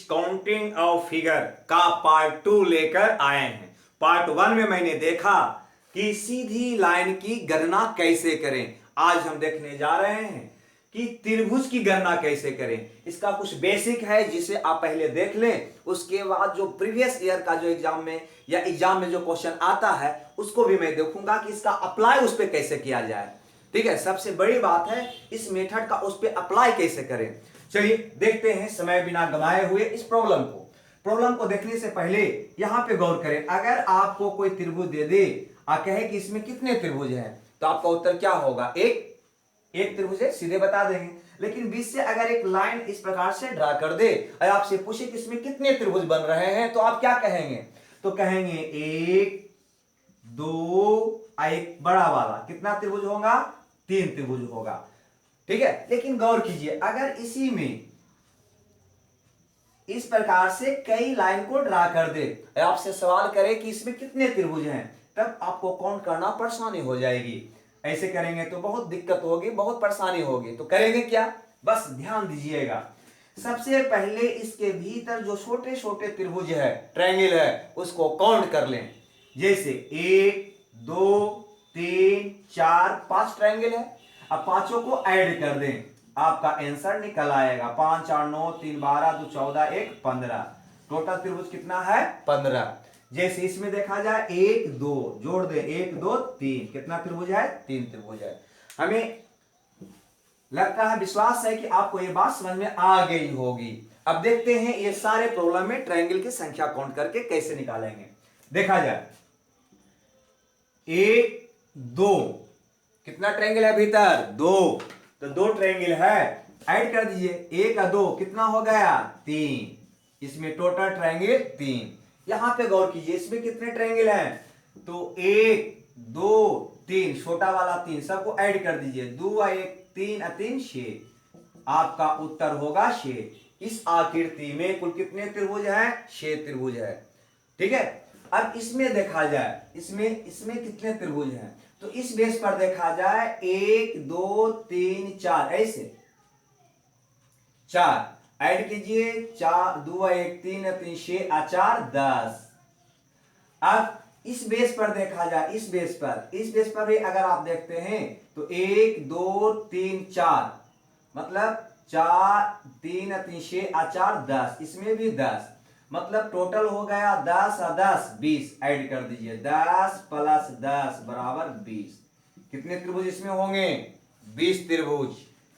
Counting of figure का part 2 लेकर आए हैं। पार्ट 1 में मैंने देखा कि सीधी लाइन की गणना कैसे करें। आज हम देखने जा रहे हैं कि त्रिभुज की गणना कैसे करें। इसका कुछ बेसिक है जिसे आप पहले देख लें, उसके बाद जो प्रीवियस ईयर का जो एग्जाम में या एग्जाम में जो क्वेश्चन आता है उसको भी मैं देखूंगा कि इसका अप्लाई उस पर कैसे किया जाए। ठीक है, सबसे बड़ी बात है इस मेथड का उस पर अप्लाई कैसे करें। चलिए देखते हैं समय बिना गंवाए हुए इस प्रॉब्लम को देखने से पहले यहां पे गौर करें। अगर आपको कोई त्रिभुज दे दे और कहे कि इसमें कितने त्रिभुज हैं तो आपका उत्तर क्या होगा? एक त्रिभुज है, सीधे बता देंगे। लेकिन बीच से अगर एक लाइन इस प्रकार से ड्रा कर दे और आपसे पूछे कि इसमें कितने त्रिभुज बन रहे हैं तो आप क्या कहेंगे? तो कहेंगे 1 2 एक बड़ा वाला कितना त्रिभुज होगा? 3 त्रिभुज होगा। ठीक है, लेकिन गौर कीजिए अगर इसी में इस प्रकार से कई लाइन को ड्रा कर दे, आपसे सवाल करे कि इसमें कितने त्रिभुज हैं, तब आपको काउंट करना परेशानी हो जाएगी। ऐसे करेंगे तो बहुत दिक्कत होगी, बहुत परेशानी होगी। तो करेंगे क्या? बस ध्यान दीजिएगा। सबसे पहले इसके भीतर जो छोटे छोटे त्रिभुज है, ट्रायंगल है, उसको काउंट कर लें। जैसे 1 2 3 4 5 ट्रायंगल है। अब पांचों को ऐड कर दें, आपका आंसर निकल आएगा। 5 4 9 3 12 2 14 1 15। टोटल त्रिभुज कितना है? 15। जैसे इसमें देखा जाए 1 2 जोड़ दे 1 2 3, कितना त्रिभुज है? 3 त्रिभुज है। हमें लगता है, विश्वास है कि आपको ये बात समझ में आ गई होगी। अब देखते हैं ये सारे प्रॉब्लम में ट्रायंगल की संख्या काउंट करके कैसे निकालेंगे। देखा जाए 1 2, कितना ट्रायंगल है भीतर? 2। तो 2 ट्रायंगल है, ऐड कर दीजिए 1 और 2 कितना हो गया? 3। इसमें टोटल ट्रायंगल 3। यहां पे गौर कीजिए इसमें कितने ट्रायंगल हैं? तो 1 2 3, छोटा वाला 3, सबको ऐड कर दीजिए। 2 1 3 3 6। आपका उत्तर होगा 6। इस आकृति में कुल कितने त्रिभुज हैं? 6 त्रिभुज है। ठीक है, अब इसमें देखा जाए इसमें कितने त्रिभुज हैं, तो इस बेस पर देखा जाए 1 2 3 4, ऐसे 4 ऐड कीजिए। 4 2 1 3 3 6 4 10। अब इस बेस पर देखा जाए, इस बेस पर भी अगर आप देखते हैं तो 1 2 3 4, मतलब 4 3 3 6 4 10, इसमें भी 10, मतलब टोटल हो गया 10 और 10 20। ऐड कर दीजिए 10 प्लस 10 बराबर 20। कितने त्रिभुज इसमें होंगे? 20 त्रिभुज।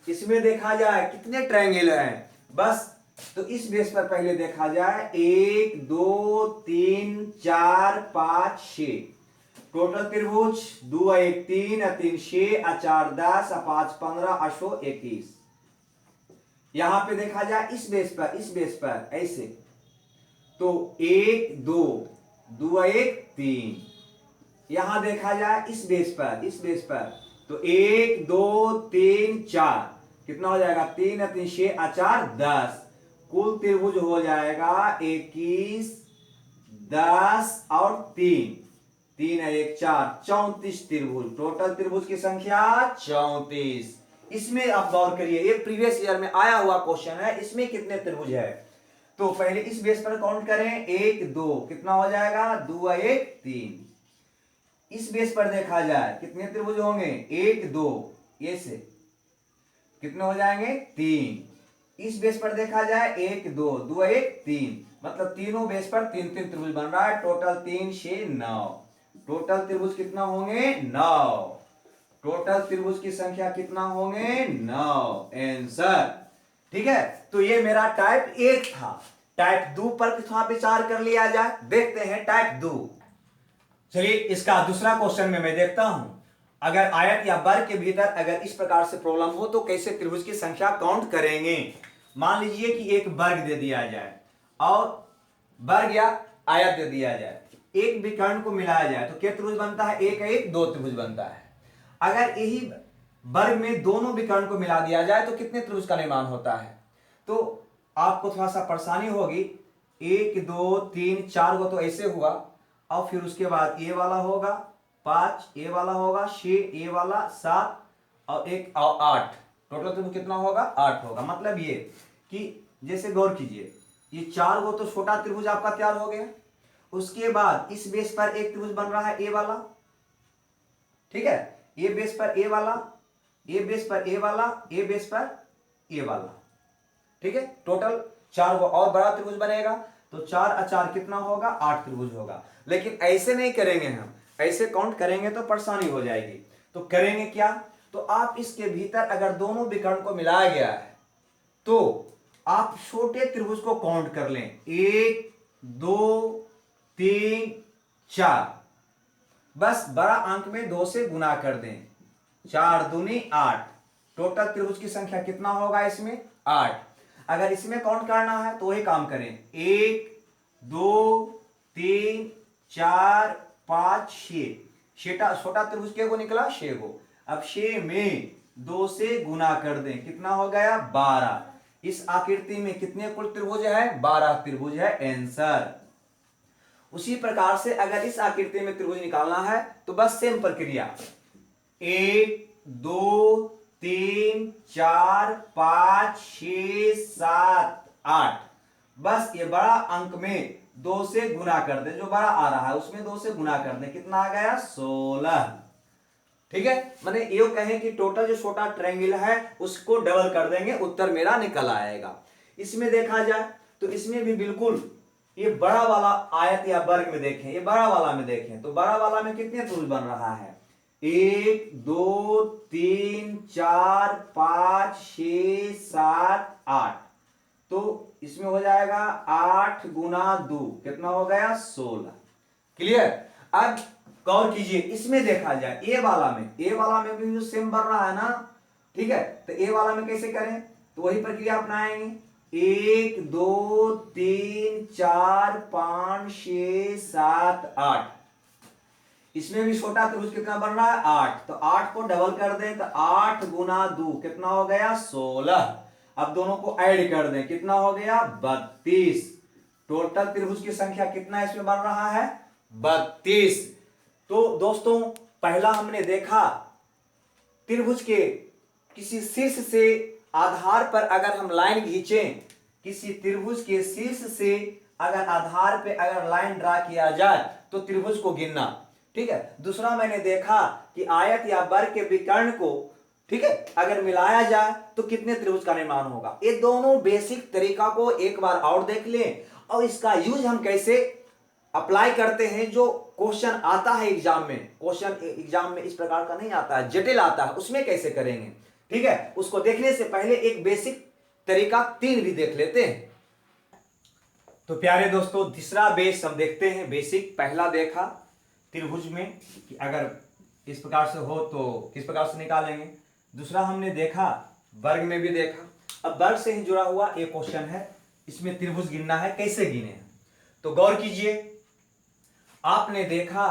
इसमें देखा जाए कितने ट्रायंगल हैं? बस, तो इस बेस पर पहले देखा जाए 1 2 3 4 5 6, टोटल त्रिभुज 2 1 3 3 6 4 10 5 15 8 21। यहां पे देखा जाए इस बेस पर ऐसे, तो 1 2 2 1 3। यहां देखा जाए इस बेस पर तो 1 2 3 4, कितना हो जाएगा? 3 3 6 4 10। कुल त्रिभुज हो जाएगा 21 10 और 3 3 1 4 34 त्रिभुज। टोटल त्रिभुज की संख्या 34। इसमें आप गौर करिए, ये प्रीवियस ईयर में आया हुआ क्वेश्चन है, इसमें कितने त्रिभुज है। तो पहले इस बेस पर काउंट करें 1 2, कितना हो जाएगा? 2 1 3। इस बेस पर देखा जाए कितने त्रिभुज होंगे? 1 2, ये से कितने हो जाएंगे? 3। इस बेस पर देखा जाए 1 2 2 1 3, मतलब तीनों बेस पर 3 3 त्रिभुज बन रहा है। टोटल 3 6 9। टोटल त्रिभुज कितना होंगे? 9। टोटल त्रिभुज की संख्या कितना होंगे? 9। आंसर। ठीक है, तो ये मेरा टाइप 1 था। टाइप 2 पर थोड़ा विचार कर लिया जाए। देखते हैं टाइप 2। चलिए इसका दूसरा क्वेश्चन में मैं देखता हूं, अगर आयत या वर्ग के भीतर अगर इस प्रकार से प्रॉब्लम हो तो कैसे त्रिभुज की संख्या काउंट करेंगे। मान लीजिए कि एक वर्ग दे दिया जाए और वर्ग या आयत दे दिया जाए, एक विकर्ण को मिलाया जाए तो क्या त्रिभुज बनता है? 1 1 2 त्रिभुज बनता है। अगर यही वर्ग में दोनों विकर्ण को मिला दिया जाए तो कितने त्रिभुज का निर्माण होता है? तो आपको थोड़ा सा परेशानी होगी। 1 2 3 4 को तो ऐसे हुआ, और फिर उसके बाद ए वाला होगा 5, ए वाला होगा 6, ए वाला 7 और 1 और 8। टोटल त्रिभुज कितना होगा? 8 होगा। मतलब ये कि जैसे गौर कीजिए ये 4 गो तो छोटा त्रिभुज आपका तैयार हो गया। उसके बाद इस बेस पर एक त्रिभुज बन रहा है ए वाला, ठीक है, ए बेस पर ए वाला, ए बेस पर ए वाला, ए बेस पर ए वाला, ठीक है। टोटल 4 गो और बड़ा त्रिभुज बनेगा, तो 4 और 4 कितना होगा, 8 त्रिभुज होगा। लेकिन ऐसे नहीं करेंगे हम, ऐसे काउंट करेंगे तो परेशानी हो जाएगी। तो करेंगे क्या, तो आप इसके भीतर अगर दोनों विकर्ण को मिलाया गया है तो आप छोटे त्रिभुज को काउंट कर लें, 1 2 3 4, बस बड़ा अंक में 2 से गुना कर दें, 4 दूनी 8, टोटल त्रिभुज की संख्या कितना होगा इसमें, 8। अगर इसमें काउंट करना है तो वही काम करें, 1 2 3 4 5 6, छोटा त्रिभुज के को निकला 6 गो। अब 6 में 2 से गुना कर दें, कितना हो गया, 12। इस आकृति में कितने कुल त्रिभुज है, 12 त्रिभुज है आंसर। उसी प्रकार से अगर इस आकृति में त्रिभुज निकालना है तो बस सेम प्रक्रिया, 1 2 3 4 5 6 7 8, बस ये बड़ा अंक में 2 से गुना कर दे, जो बड़ा आ रहा है उसमें 2 से गुना कर दे, कितना आ गया, 16, ठीक है। मैंने ये कहें कि टोटल जो छोटा ट्रायंगल है उसको डबल कर देंगे, उत्तर मेरा निकल आएगा। इसमें देखा जाए तो इसमें भी बिल्कुल ये बड़ा वाला आयत या वर्ग में देखें, ये बड़ा वाला में देखें तो बड़ा वाला में कितने त्रिभुज बन रहा है, 1 2 3 4 5 6 7 8, तो इसमें हो जाएगा 8 गुना 2, कितना हो गया, 16, क्लियर। अब गौर कीजिए, इसमें देखा जाए ए वाला में भी जो सेम बन रहा है ना, ठीक है, तो ए वाला में कैसे करें, तो वही प्रक्रिया अपनाएंगे, 1 2 3 4 5 6 7 8, इसमें भी छोटा त्रिभुज कितना बन रहा है, 8, तो 8 को डबल कर दें तो 8 गुना 2 कितना हो गया, 16। अब दोनों को ऐड कर दें, कितना हो गया, 32। टोटल त्रिभुज की संख्या कितना इसमें बन रहा है, 32। तो दोस्तों पहला हमने देखा त्रिभुज के किसी शीर्ष से आधार पर अगर हम लाइन खींचें, किसी त्रिभुज के शीर्ष से अगर आधार पे अगर लाइन ड्रा किया जाए तो त्रिभुज को गिनना, ठीक है। दूसरा मैंने देखा कि आयत या वर्ग के विकर्ण को, ठीक है, अगर मिलाया जाए तो कितने त्रिभुज का निर्माण होगा। ये दोनों बेसिक तरीका को एक बार और देख लें और इसका यूज हम कैसे अप्लाई करते हैं। जो क्वेश्चन आता है एग्जाम में, क्वेश्चन एग्जाम में इस प्रकार का नहीं आता है, जटिल आता है, उसमें कैसे करेंगे, ठीक है। उसको देखने से पहले एक बेसिक तरीका 3 भी देख लेते हैं। तो प्यारे दोस्तों तीसरा बेस हम देखते हैं। बेसिक पहला देखा त्रिभुज में कि अगर इस प्रकार से हो तो किस प्रकार से निकालेंगे। दूसरा हमने देखा वर्ग में भी देखा। अब वर्ग से ही जुड़ा हुआ एक क्वेश्चन है, इसमें त्रिभुज गिनना है, कैसे गिने। तो गौर कीजिए, आपने देखा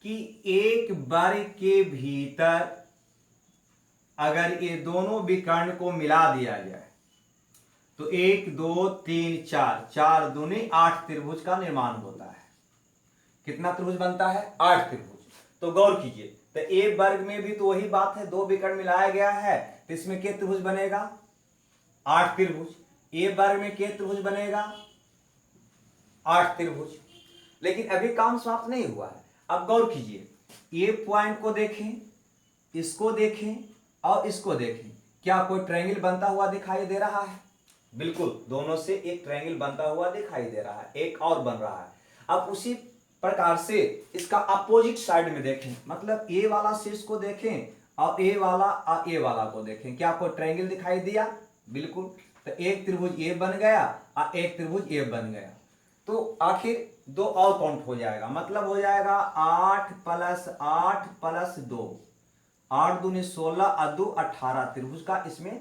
कि एक वर्ग के भीतर अगर ये दोनों विकर्ण को मिला दिया जाए तो 1 2 3 4, 4 दूनी 8 त्रिभुज का निर्माण होता है। कितना त्रिभुज बनता है, 8 त्रिभुज। तो गौर कीजिए, तो ए वर्ग में भी तो वही बात है, 2 विकर्ण मिलाया गया है तो इसमें कितने त्रिभुज बनेगा, 8 त्रिभुज। ए वर्ग में कितने त्रिभुज बनेगा, 8 त्रिभुज। लेकिन अभी काम समाप्त नहीं हुआ है। अब गौर कीजिए, ये पॉइंट को देखें, इसको देखें और इसको देखें, क्या कोई ट्रायंगल बनता हुआ दिखाई दे रहा है। बिल्कुल, दोनों से एक ट्रायंगल बनता हुआ दिखाई दे रहा है, एक और बन रहा है। अब उसी प्रकार से इसका अपोजिट साइड में देखें, मतलब ए वाला शीर्ष को देखें और ए वाला को देखें, क्या कोई ट्रायंगल दिखाई दिया। बिल्कुल, तो एक त्रिभुज ए बन गया और एक त्रिभुज ए बन गया, तो आखिर 2 और काउंट हो जाएगा, मतलब हो जाएगा 8 + 8 + 2, 8 दूनी 16 और 2 18 त्रिभुज का इसमें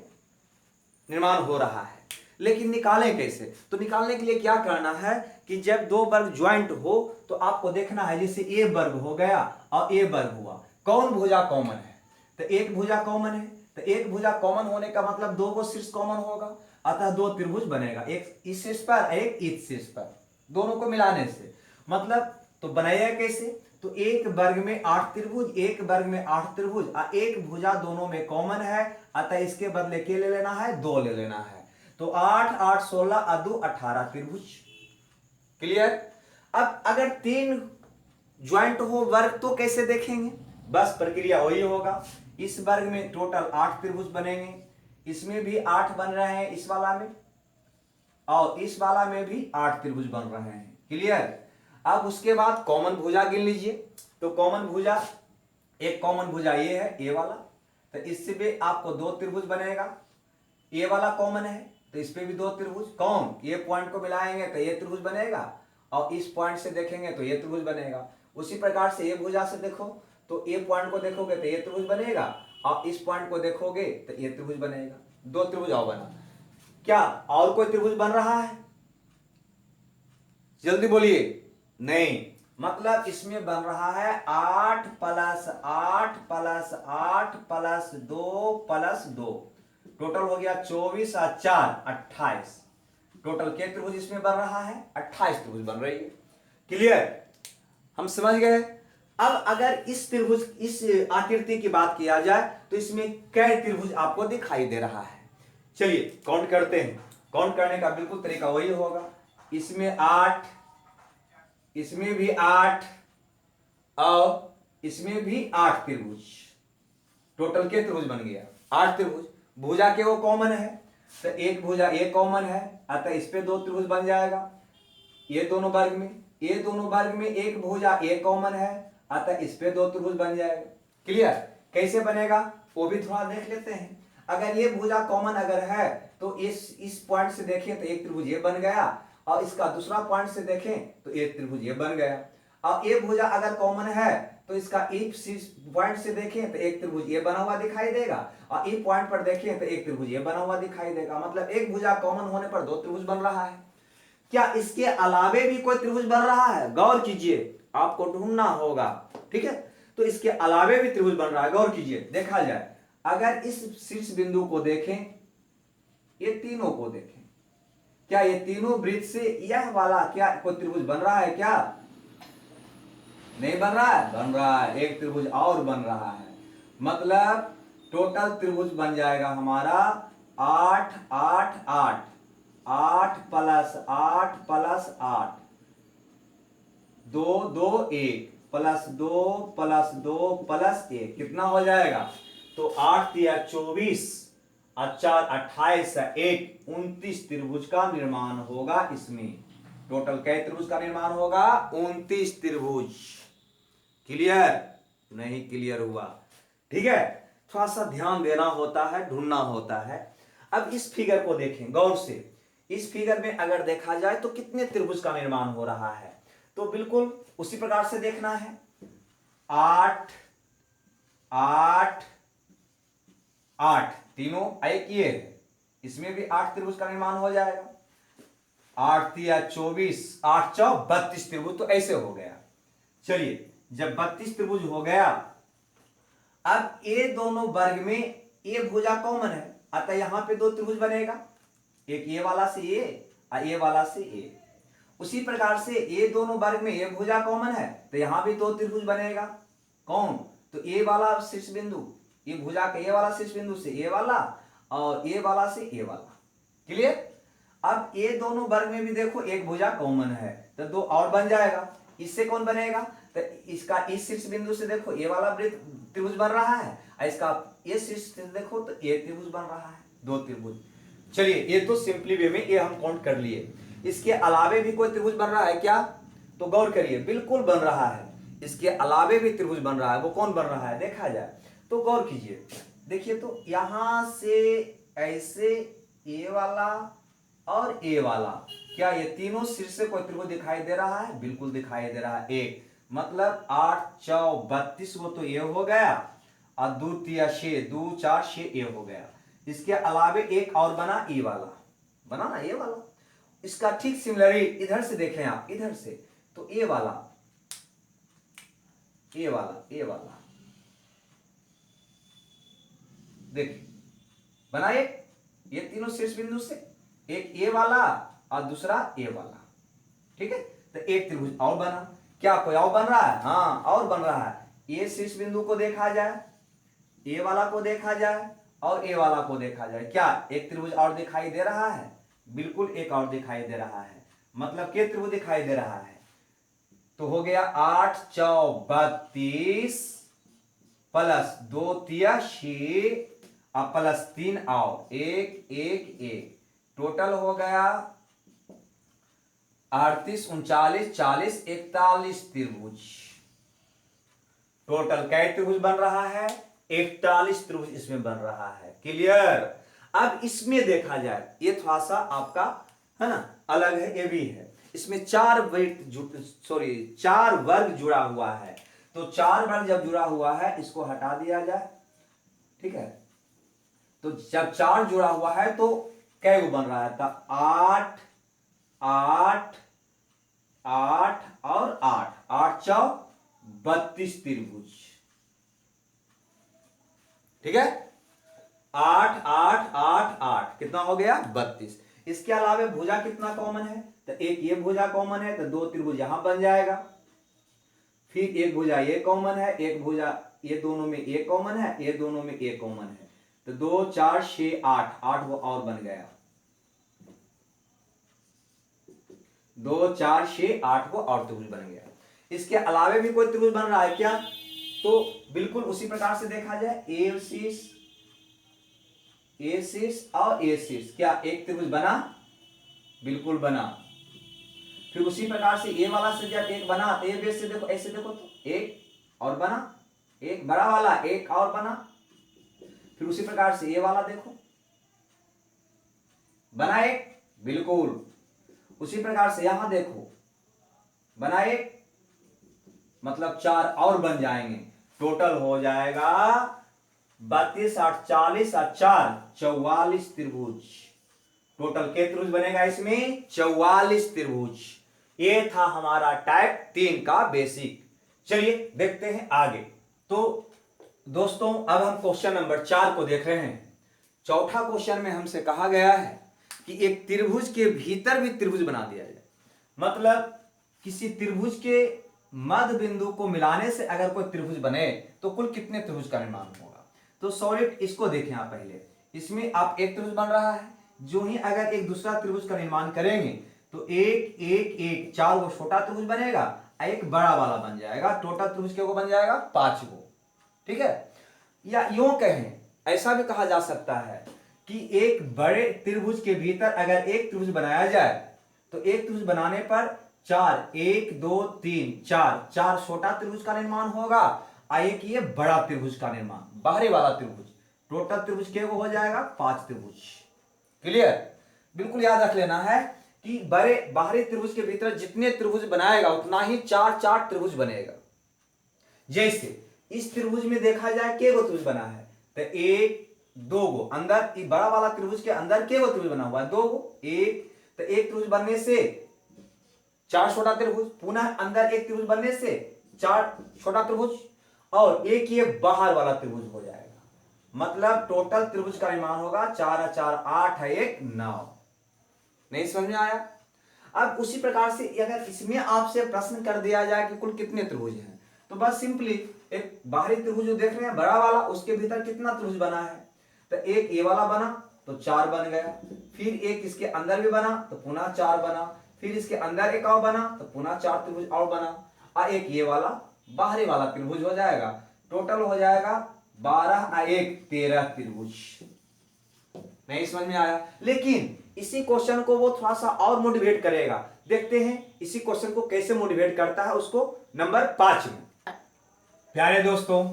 निर्माण हो रहा है। लेकिन निकालें कैसे, तो निकालने के लिए क्या करना है कि जब 2 वर्ग ज्वाइंट हो तो आपको देखना है, जैसे ए वर्ग हो गया और ए वर्ग हुआ, कौन भुजा कॉमन है, तो एक भुजा कॉमन है, तो एक भुजा कॉमन होने का मतलब 2 को शीर्ष कॉमन होगा, अतः 2 त्रिभुज बनेगा, एक इस शीर्ष पर एक इस शीर्ष पर, दोनों को मिलाने से मतलब। तो बनाया कैसे, तो एक वर्ग में 8 त्रिभुज, एक वर्ग में 8 त्रिभुज और एक भुजा दोनों में कॉमन है, अतः इसके बदले क्या ले लेना है, 2 ले लेना है। तो 8 8 16 और 2 18 त्रिभुज। क्लियर। अब अगर 3 ज्वाइंट हो वर्ग तो कैसे देखेंगे? बस प्रक्रिया वही होगा। इस वर्ग में टोटल 8 त्रिभुज बनेंगे, इसमें भी 8 बन रहे हैं इस वाला में, और इस वाला में भी 8 त्रिभुज बन रहे हैं। क्लियर। अब उसके बाद कॉमन भुजा गिन लीजिए। तो कॉमन भुजा, एक कॉमन भुजा ये है ए वाला, तो इससे भी आपको 2 त्रिभुज बनेगा। ए वाला कॉमन है तो इस पे भी 2 त्रिभुज। कौन? ये पॉइंट को मिलाएंगे तो ये त्रिभुज बनेगा, और इस पॉइंट से देखेंगे तो ये त्रिभुज बनेगा। उसी प्रकार से ये भुजा से देखो तो ए पॉइंट को देखोगे तो ये त्रिभुज बनेगा, और इस पॉइंट को देखोगे तो ये त्रिभुज बनेगा। 2 त्रिभुज और बना। क्या और कोई त्रिभुज बन रहा है? जल्दी बोलिए। नहीं, मतलब इसमें बन रहा है 8 plus 8 plus 8 plus 2 plus 2, total हो गया 24 और 4 28। टोटल के त्रिभुज इसमें बन रहा है? 28 त्रिभुज बन रही है। क्लियर, हम समझ गए। अब अगर इस त्रिभुज, इस आकृति की बात किया जाए तो इसमें कई त्रिभुज आपको दिखाई दे रहा है। चलिए काउंट करते हैं। काउंट करने का बिल्कुल तरीका वही होगा। इसमें 8, इसमें भी 8, और इसमें भी 8 त्रिभुज। टोटल के त्रिभुज बन गया 8 त्रिभुज। भुजा के वो कॉमन है तो एक भुजा ये कॉमन है, अतः इस पे 2 त्रिभुज बन जाएगा। ये दोनों वर्ग में, ये दोनों वर्ग में एक भुजा ये कॉमन है, अतः इस पे 2 त्रिभुज बन जाएगा। क्लियर। कैसे बनेगा वो भी थोड़ा देख लेते हैं। अगर ये भुजा कॉमन अगर है तो इस पॉइंट से देखें तो एक त्रिभुज ये बन गया, और इसका दूसरा पॉइंट से देखें तो एक त्रिभुज ये बन गया। और ये भुजा अगर कॉमन है तो इसका इस पॉइंट से देखें तो एक त्रिभुज ये बना हुआ दिखाई देगा, और इस पॉइंट पर देखें तो एक त्रिभुज ये बना हुआ दिखाई देगा। मतलब एक भुजा कॉमन होने पर 2 त्रिभुज बन रहा है। क्या इसके अलावे भी कोई त्रिभुज बन रहा है? गौर कीजिए, आपको ढूंढना होगा। ठीक है, तो इसके अलावे भी त्रिभुज बन रहा है। गौर कीजिए, देखा जाए। अगर इस शीर्ष बिंदु को देखें, ये तीनों को देखें, क्या ये तीनों वृत्त से यह वाला क्या कोई त्रिभुज बन रहा है? क्या नहीं बन रहा है? बन रहा है। एक त्रिभुज और बन रहा है। मतलब टोटल त्रिभुज बन जाएगा हमारा 8 8 8, 8 plus 8 plus 8, 2 2 1 plus 2 plus 2 plus 1, कितना हो जाएगा? तो 8 या 24 और 4 28 है, 1 29 त्रिभुज का निर्माण होगा इसमें। टोटल कै त्रिभुज का निर्माण होगा? 29 त्रिभुज। क्लियर? नहीं क्लियर हुआ? ठीक है, थोड़ा सा ध्यान देना होता है, ढूंढना होता है। अब इस फिगर को देखें गौर से। इस फिगर में अगर देखा जाए तो कितने त्रिभुज का निर्माण हो रहा है, तो बिल्कुल उसी प्रकार से देखना है। 8 8 8 तीनों एक ये है, इसमें भी 8 त्रिभुज का निर्माण हो जाएगा। 8 या 24, 8 चौ 32 त्रिभुज, तो ऐसे हो गया। चलिए, जब 32 त्रिभुज हो गया, अब ये दोनों वर्ग में ये भुजा कॉमन है, अतः यहां पे 2 त्रिभुज बनेगा। एक ये वाला से ये और ये वाला से ये। उसी प्रकार से ये दोनों वर्ग में ये भुजा कॉमन है तो यहां भी 2 त्रिभुज बनेगा। कौन? तो ये वाला शीर्ष बिंदु, ये भुजा का ये वाला शीर्ष बिंदु से ये वाला, और ये वाला से ये वाला। क्लियर? अब ये दोनों वर्ग में भी देखो एक भुजा कॉमन है तो 2 और बन जाएगा। इससे कौन बनेगा? तो इसका इस शीर्ष बिंदु से देखो ये वाला त्रिभुज बन रहा है, और इसका ये शीर्ष से देखो तो ये त्रिभुज बन रहा है, 2 त्रिभुज। चलिए, ये तो सिंपली वे में ये हम काउंट कर लिए। इसके अलावे भी कोई त्रिभुज बन रहा है क्या? तो गौर करिए, बिल्कुल बन रहा है। इसके अलावे भी त्रिभुज बन रहा है। वो कौन बन रहा है देखा जाए तो गौर कीजिए। देखिए, तो यहां से ऐसे ए वाला और ए वाला, क्या ये तीनों शीर्ष से कोई त्रिभुज दिखाई दे रहा है? बिल्कुल दिखाई दे रहा है। एक मतलब 8 चौ 32, वो तो ये हो गया, और 2 3 6, 2 4 6 ये हो गया। इसके अलावे एक और बना ए वाला, बना ना ये वाला। इसका ठीक सिमिलरली इधर से देखें आप, इधर से तो ए वाला, ए वाला, ए वाला देखिए बना ये तीनों शीर्ष बिंदु से, एक ए वाला और दूसरा ए वाला। ठीक है, तो एक त्रिभुज और बना। क्या कोई और बन रहा है? हाँ, और बन रहा है। ये शीर्ष बिंदु को देखा जाए, ए वाला को देखा जाए, और ए वाला को देखा जाए, क्या एक त्रिभुज और दिखाई दे रहा है? बिल्कुल एक और दिखाई दे रहा है। मतलब के त्रिभुज दिखाई दे रहा है। तो हो गया 8 चौ 32 प्लस 2 तिया 6 और प्लस 3 और 1 1 1, टोटल हो गया 38 39 40 41 त्रिभुज। टोटल कै त्रिभुज बन रहा है? 41 त्रिभुज इसमें बन रहा है। क्लियर? अब इसमें देखा जाए, ये थोड़ा सा आपका है ना अलग है, ये भी है। इसमें चार वर्ग जुड़ा हुआ है। तो 4 वर्ग जब जुड़ा हुआ है, इसको हटा दिया जाए, ठीक है। तो जब 4 जुड़ा हुआ है तो कै गो बन रहा है? तो 8 8 8 और 8, 8 चौ 32 त्रिभुज, ठीक है। 8 8 8 8 कितना हो गया? 32। इसके अलावा भुजा कितना कॉमन है? तो एक ये भुजा कॉमन है, तो 2 त्रिभुज यहां बन जाएगा। फिर एक भुजा ये कॉमन है, एक भुजा ये दोनों में एक कॉमन है, ये दोनों में एक कॉमन है। तो 2 4 6 8, 8 वो और बन गया। 2 4 6 8 को और त्रिभुज बन गया। इसके अलावा भी कोई त्रिभुज बन रहा है क्या? तो बिल्कुल उसी प्रकार से देखा जाए, ए शीर्ष और ए शीर्ष, क्या एक त्रिभुज बना? बिल्कुल बना। फिर उसी प्रकार से ए वाला से जब एक बना, ए बेस से देखो, ऐसे देखो तो एक और बना, एक बड़ा वाला एक और बना। फिर उसी प्रकार से ए वाला देखो, बना एक, बिल्कुल। उसी प्रकार से यहां देखो, बना एक, मतलब 4 और बन जाएंगे। टोटल हो जाएगा 32 8 40 और 4 44 त्रिभुज। टोटल के त्रिभुज बनेगा इसमें? 44 त्रिभुज। ये था हमारा टाइप 3 का बेसिक। चलिए देखते हैं आगे। तो दोस्तों अब हम क्वेश्चन नंबर 4 को देख रहे हैं। चौथा क्वेश्चन में हमसे कहा गया है कि एक त्रिभुज के भीतर भी त्रिभुज बना दिया जाए। मतलब किसी त्रिभुज के मध्य बिंदु को मिलाने से अगर कोई त्रिभुज बने तो कुल कितने त्रिभुज का निर्माण होगा? तो सॉलिड इसको देखें आप पहले। इसमें आप एक त्रिभुज बन रहा है, जो ही अगर एक दूसरा त्रिभुज का निर्माण करेंगे तो एक एक एक 4 गो छोटा त्रिभुज बनेगा, एक बड़ा वाला बन जाएगा। टोटल त्रिभुज के बन जाएगा 5 गो, ठीक है। या यूं कहें, ऐसा भी कहा जा सकता है कि एक बड़े त्रिभुज के भीतर अगर एक त्रिभुज बनाया जाए तो एक त्रिभुज बनाने पर 4 1 2 3 4 4 छोटा त्रिभुज का निर्माण होगा और एक ये बड़ा त्रिभुज का निर्माण, बाहरी वाला त्रिभुज। टोटल त्रिभुज के हो जाएगा 5 त्रिभुज। क्लियर? बिल्कुल याद रख लेना है कि बड़े बाहरी त्रिभुज के भीतर जितने त्रिभुज बनाएगा उतना ही 4 4 त्रिभुज बनेगा। जैसे इस त्रिभुज में देखा जाए के गो त्रिभुज बना है, तो 1 2 गो अंदर, बड़ा वाला त्रिभुज के अंदर के गो त्रिभुज बना हुआ है? 2 गो। एक तो एक त्रिभुज बनने से 4 छोटा त्रिभुज, पुनः अंदर एक त्रिभुज बनने से 4 छोटा त्रिभुज, और एक ये बाहर वाला त्रिभुज हो जाएगा। मतलब टोटल त्रिभुज का निर्माण होगा 4 4 8 1 9। नहीं समझ में आया? अब उसी प्रकार से अगर इसमें आपसे प्रश्न कर दिया जाए कि कुल कितने त्रिभुज हैं, तो बस सिंपली एक बाहरी त्रिभुज जो देख रहे हैं बड़ा वाला, उसके भीतर कितना त्रिभुज बना है? तो एक ये वाला बना तो 4 बन गया। फिर एक इसके अंदर भी बना तो पुनः 4 बना। फिर इसके अंदर एक और बना तो पुनः 4 त्रिभुज और बना, और एक ये वाला बाहरी वाला त्रिभुज हो जाएगा। टोटल हो जाएगा 12 और 1 13 त्रिभुज। नहीं समझ में आया? लेकिन इसी क्वेश्चन को वो थोड़ा सा और मोटिवेट करेगा। देखते हैं इसी क्वेश्चन को कैसे मोटिवेट करता है, उसको नंबर 5 में। प्यारे दोस्तों,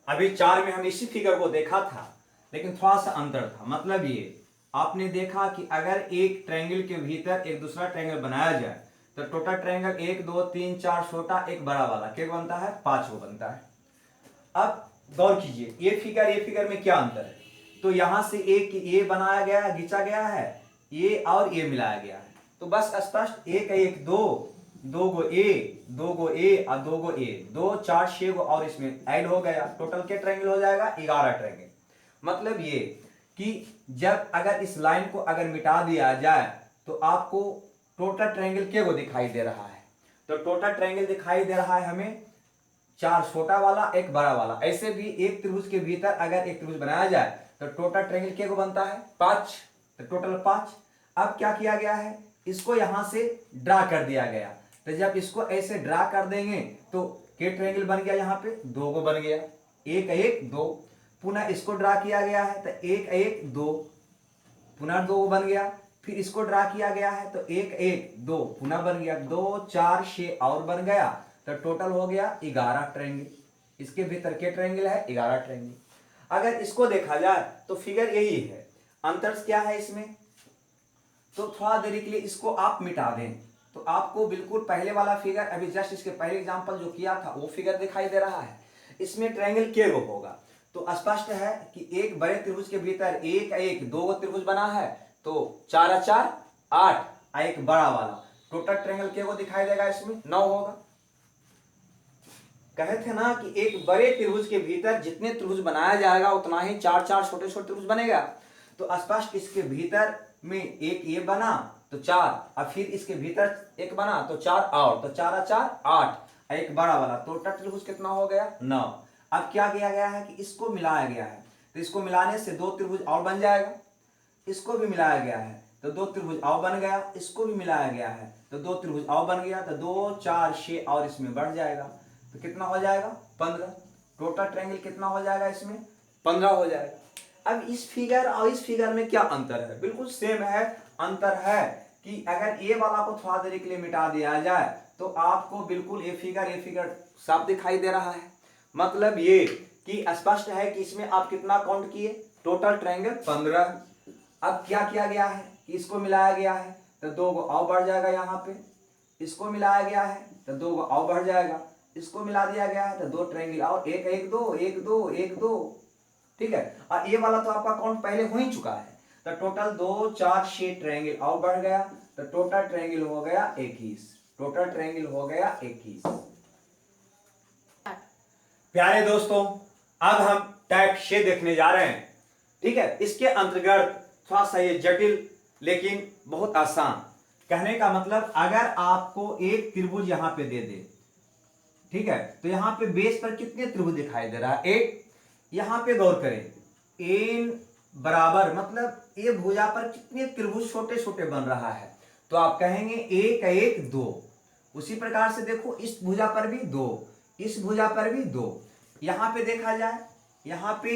अभी 4 में हम इसी फिगर को देखा था, लेकिन थोड़ा सा अंतर था। मतलब ये आपने देखा कि अगर एक ट्रायंगल के भीतर एक दूसरा ट्रायंगल बनाया जाए तो टोटल ट्रायंगल 1 2 3 4 छोटा एक बड़ा वाला क्या बनता है? 5 को बनता है। अब गौर कीजिए, ये फिगर में क्या अंतर है? तो यहां से एक ये बनाया गया है, खींचा गया है, ये और ये मिलाया गया है। तो बस स्पष्ट 1 1 2 2 गो ए 2 गो ए और 2 गो ए, 2 4 6 गो और इसमें ऐड हो गया। टोटल के ट्रायंगल हो जाएगा 11 ट्रायंगल। मतलब ये कि जब अगर इस लाइन को अगर मिटा दिया जाए तो आपको टोटल ट्रायंगल क्या को दिखाई दे रहा है? तो टोटल ट्रायंगल दिखाई दे रहा है हमें 4 छोटा वाला एक बड़ा वाला। ऐसे भी एक त्रिभुज के भीतर अगर एक त्रिभुज बनाया जाए तो टोटल ट्रायंगल के को बनता है 5, तो टोटल 5। अब क्या किया गया है, इसको यहां से ड्रा कर दिया गया, तो जब इसको ऐसे ड्रा कर देंगे तो के ट्रायंगल बन गया, यहाँ पे 2 को बन गया, 1 1 2। पुनः इसको ड्रा किया गया है तो 1 1 2, पुनः 2 बन गया। फिर इसको ड्रा किया गया है तो 1 1 2 पुनः बन गया, 2 4 6 और बन गया, तो टोटल हो गया 11 ट्रायंगल। इसके भीतर के ट्रायंगल है 11 ट्रायंगल। अगर इसको देखा जाए तो फिगर यही है, अंतर क्या है इसमें, तो थोड़ा देरी के लिए इसको आप मिटा दें तो आपको बिल्कुल पहले वाला फिगर, अभी जस्ट इसके पहले एग्जांपल जो किया था वो फिगर दिखाई दे रहा है। इसमें ट्रायंगल के वो होगा, तो स्पष्ट है कि एक बड़े त्रिभुज के भीतर 1 1 2 त्रिभुज बना है, तो 4 4 8, एक बड़ा वाला टोटल ट्रायंगल के वो दिखाई देगा, इसमें 9 होगा। कहे थे ना कि एक बड़े त्रिभुज के भीतर जितने त्रिभुज बनाया जाएगा उतना ही 4 4 छोटे छोटे त्रिभुज बनेगा। तो स्पष्ट इसके भीतर में एक ये बना तो 4, और फिर इसके भीतर एक बना तो 4 और, तो 4 4 8, एक बड़ा वाला टोटल त्रिभुज कितना हो गया 9। अब क्या किया गया है कि इसको मिलाया गया है, तो इसको मिलाने से 2 त्रिभुज और बन जाएगा, इसको भी मिलाया गया है तो 2 त्रिभुज और बन गया, इसको भी मिलाया गया है तो 2 त्रिभुज और बन गया, तो 2 4 6 और इसमें बढ़ जाएगा, तो कितना हो जाएगा 15। टोटल ट्रायंगल कितना हो जाएगा इसमें 15 हो जाएगा। अब इस फिगर और इस फिगर में क्या अंतर है, बिल्कुल सेम है। अंतर है कि अगर ए वाला को थोड़ा देर के लिए मिटा दिया जाए तो आपको बिल्कुल ये फिगर साफ दिखाई दे रहा है। मतलब ये कि स्पष्ट है कि इसमें आप कितना काउंट किए, टोटल ट्रायंगल 15। अब क्या किया गया है कि इसको मिलाया गया है तो 2 को और बढ़ जाएगा, यहाँ पे इसको मिलाया गया है तो 2 को और बढ़ जाएगा, इसको मिला दिया गया है तो 2 ट्रायंगल और 1 1 2 1 2 1 2, ठीक है। और ये वाला तो आपका काउंट पहले हो ही चुका है, तो टोटल 2 4 6 ट्रायंगल और बढ़ गया, तो टोटल ट्रायंगल हो गया 21। टोटल ट्रायंगल हो गया 21। प्यारे दोस्तों, अब हम टाइप 6 देखने जा रहे हैं, ठीक है। इसके अंतर्गत थोड़ा सा ये जटिल लेकिन बहुत आसान। कहने का मतलब अगर आपको एक त्रिभुज यहां पे दे दे, ठीक है, तो यहां पे बेस पर कितने त्रिभुज दिखाई दे रहा है, एक। यहां पे गौर करें एन बराबर, मतलब ये भुजा पर कितने त्रिभुज छोटे छोटे बन रहा है, तो आप कहेंगे 1 1 2। उसी प्रकार से देखो इस भुजा पर भी 2, इस भुजा पर भी 2। यहां पे देखा जाए, यहां पे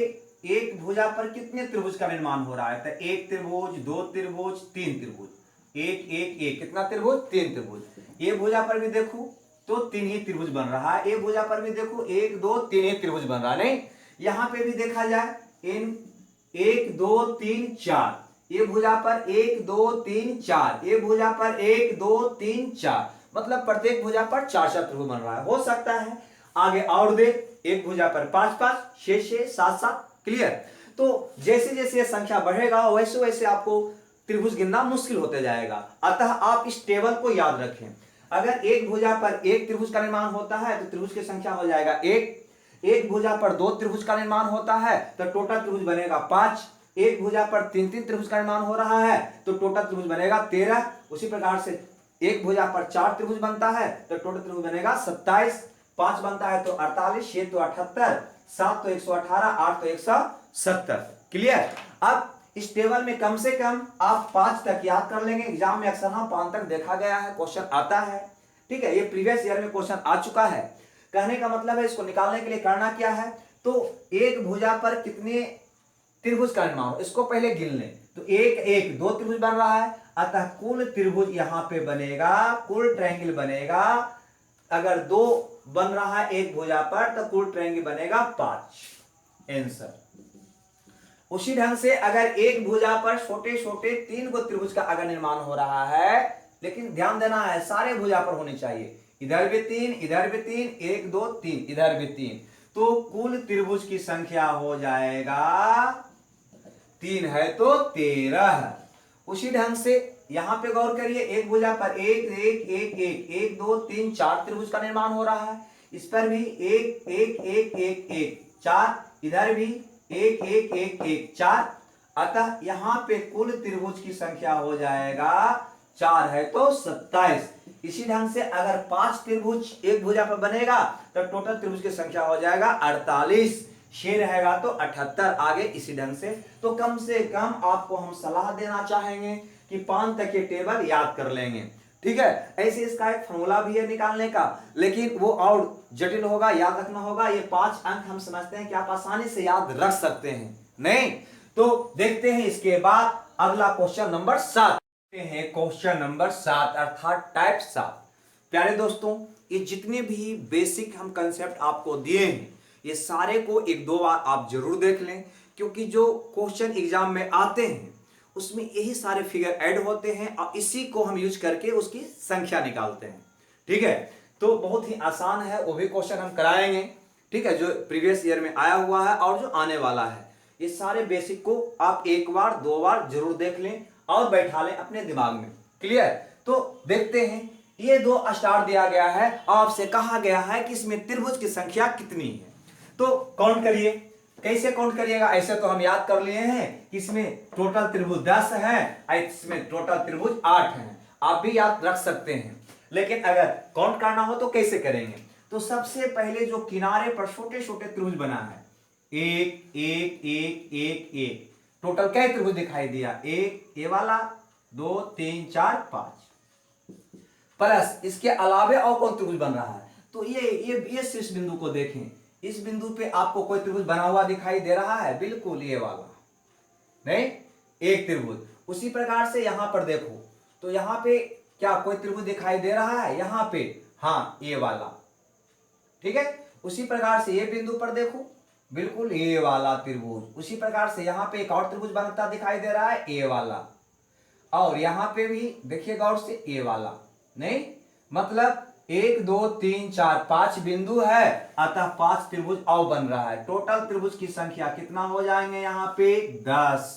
एक भुजा पर कितने त्रिभुज का निर्माण हो रहा है, तो 1 त्रिभुज 2 त्रिभुज 3 त्रिभुज, 1 1 1, कितना त्रिभुज 3 त्रिभुज। ये भुजा पर भी देखो तो 3 ही त्रिभुज बन रहा है, ये भुजा पर भी देखो 1 2 3 ही त्रिभुज बन रहा है, नहीं। यहां पे भी देखा जाए इन 1 2 3 4, ये भुजा पर 1 2 3 4, ये भुजा पर 1 2 3 4, मतलब प्रत्येक भुजा पर 4 4 त्रिभुज बन रहा है। हो सकता है आगे और दे, एक भुजा पर 5 5 6 6 7 7, क्लियर। तो जैसे जैसे ये संख्या बढ़ेगा वैसे वैसे आपको त्रिभुज गिनना मुश्किल होते जाएगा। अतः आप इस टेबल को याद रखें, अगर एक भुजा पर एक त्रिभुज का निर्माण होता है तो त्रिभुज की संख्या हो जाएगा 1, एक भुजा पर 2 त्रिभुज का निर्माण होता है तो टोटल त्रिभुज बनेगा 5, एक भुजा पर 3 3 त्रिभुज का निर्माण हो रहा है तो टोटल त्रिभुज बनेगा 13। उसी प्रकार से एक भुजा पर 4 त्रिभुज बनता है तो टोटल त्रिभुज बनेगा 27, 5 बनता है तो 48, 6 तो 78, 7 तो 118, 8 तो 170, क्लियर। अब इस टेबल में कम से कम आप 5 तक याद कर लेंगे, एग्जाम में अक्सर 5 तक देखा गया है, क्वेश्चन आता है, ठीक है। ये प्रीवियस ईयर में क्वेश्चन आ चुका है। कहने का मतलब है इसको निकालने के लिए करना क्या है, तो एक भुजा पर कितने त्रिभुज का निर्माण हो इसको पहले गिन लें, तो 1 1 2 त्रिभुज बन रहा है, अतः कुल त्रिभुज यहां पे बनेगा, कुल ट्रायंगल बनेगा, अगर 2 बन रहा है एक भुजा पर तो कुल ट्रायंगल बनेगा 5, आंसर। उसी ढंग से अगर एक भुजा पर छोटे छोटे 3 गो त्रिभुज का अगर निर्माण हो रहा है, लेकिन ध्यान देना है सारे भुजा पर होने चाहिए, इधर भी 3 इधर भी 3, 1 2 3 इधर भी 3, तो कुल त्रिभुज की संख्या हो जाएगा 3 है तो 13। उसी ढंग से यहां पे गौर करिए, एक भुजा पर 1 1 1 1 1 2 3 4 त्रिभुज का निर्माण हो रहा है, इस पर भी 1 1 1 1 1 4, इधर भी 1 1 1 1 4, अतः यहां पे कुल त्रिभुज की संख्या हो जाएगा 4 है तो 27। इसी ढंग से अगर 5 त्रिभुज एक भुजा पर बनेगा तो टोटल त्रिभुज की संख्या हो जाएगा 48, 6 रहेगा तो 78 आगे इसी ढंग से। तो कम से कम आपको हम सलाह देना चाहेंगे कि 5 तक ये टेबल याद कर लेंगे, ठीक है। ऐसे इसका एक फॉर्मूला भी है निकालने का, लेकिन वो और जटिल होगा, याद रखना होगा। ये 5 अंक हम समझते हैं कि आप आसानी से याद रख सकते हैं, नहीं तो देखते हैं इसके बाद अगला क्वेश्चन नंबर 7 हैं। क्वेश्चन नंबर 7 अर्थात टाइप 7। प्यारे दोस्तों, ये जितने भी बेसिक हम कंसेप्ट आपको दिए हैं, ये सारे को एक दो बार आप जरूर देख लें, क्योंकि जो क्वेश्चन एग्जाम में आते हैं उसमें यही सारे फिगर ऐड होते हैं और इसी को हम यूज करके उसकी संख्या निकालते हैं, ठीक है। तो बहुत ही आसान है, वो भी क्वेश्चन हम कराएंगे, ठीक है, जो प्रीवियस ईयर में आया हुआ है और जो आने वाला है। ये सारे बेसिक को आप एक बार दो बार जरूर देख लें और बैठा लें अपने दिमाग में, क्लियर। तो देखते हैं, ये 2 स्टार दिया गया है, आपसे कहा गया है कि इसमें त्रिभुज की संख्या कितनी है। तो काउंट करिए, कैसे काउंट करिएगा, ऐसे तो हम याद कर लिए हैं कि इसमें टोटल त्रिभुज 10 है, इसमें टोटल त्रिभुज 8 है, आप भी याद रख सकते हैं। लेकिन अगर काउंट करना हो तो कैसे करेंगे, तो सबसे पहले जो किनारे पर छोटे छोटे त्रिभुज बना है, 1 1 1 1 1, टोटल क्या त्रिभुज दिखाई दिया, 1 ये वाला, 2 3 4 5, प्लस इसके अलावे और कौन त्रिभुज बन रहा है। तो ये शीर्ष बिंदु को देखें, इस बिंदु पे आपको कोई त्रिभुज बना हुआ दिखाई दे रहा है, बिल्कुल ये वाला, नहीं, एक त्रिभुज। उसी प्रकार से यहां पर देखो, तो यहां पे क्या कोई त्रिभुज दिखाई दे रहा है यहां पे, हाँ ये वाला, ठीक है। उसी प्रकार से ये बिंदु पर देखो, बिल्कुल ये वाला त्रिभुज। उसी प्रकार से यहां पे एक और त्रिभुज बनता दिखाई दे रहा है, ये वाला, और यहां पे भी देखिए गौर से, ये वाला, नहीं, मतलब 1 2 3 4 5 बिंदु है, अतः 5 त्रिभुज और बन रहा है। टोटल त्रिभुज की संख्या कितना हो जाएंगे यहाँ पे 10,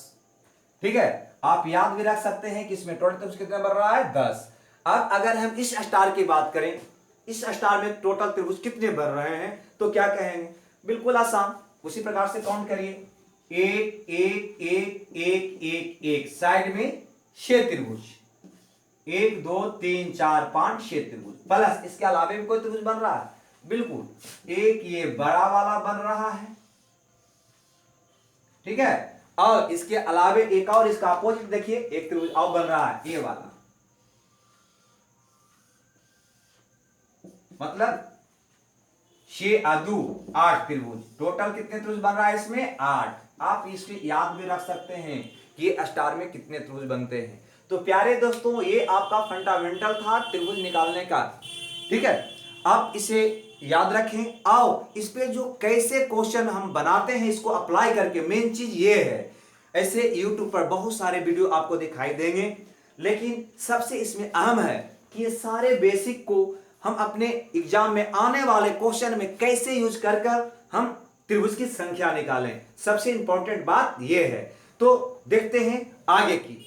ठीक है। आप याद भी रख सकते हैं कि इसमें टोटल त्रिभुज कितना बन रहा है 10। अब अगर हम इस स्टार की बात करें, इस स्टार में टोटल त्रिभुज कितने बन रहे हैं, तो क्या कहेंगे, बिल्कुल आसान, उसी प्रकार से काउंट करिए, 1 1 1 1 1 1, साइड में 6 त्रिभुज, 1 2 3 4 5 6 त्रिभुज, प्लस इसके अलावे भी कोई त्रिभुज बन रहा है, बिल्कुल एक ये बड़ा वाला बन रहा है, ठीक है। और इसके अलावे एक और इसका अपोजिट देखिए, एक त्रिभुज और बन रहा है, ये वाला, मतलब 6 और 2 8 त्रिभुज। टोटल कितने त्रिभुज बन रहा है इसमें 8। आप इसके याद भी रख सकते हैं कि ये स्टार में कितने त्रिभुज बनते हैं। तो प्यारे दोस्तों, ये आपका फंडामेंटल था त्रिभुज निकालने का, ठीक है। आप इसे याद रखें। आओ इस पे जो कैसे क्वेश्चन हम बनाते हैं इसको अप्लाई करके, मेन चीज ये है, ऐसे YouTube पर बहुत सारे वीडियो आपको दिखाई देंगे, लेकिन सबसे इसमें अहम है कि ये सारे बेसिक को हम अपने एग्जाम में आने वाले क्वेश्चन में कैसे यूज कर हम त्रिभुज की संख्या निकालें। सबसे इंपॉर्टेंट बात यह है। तो देखते हैं आगे की।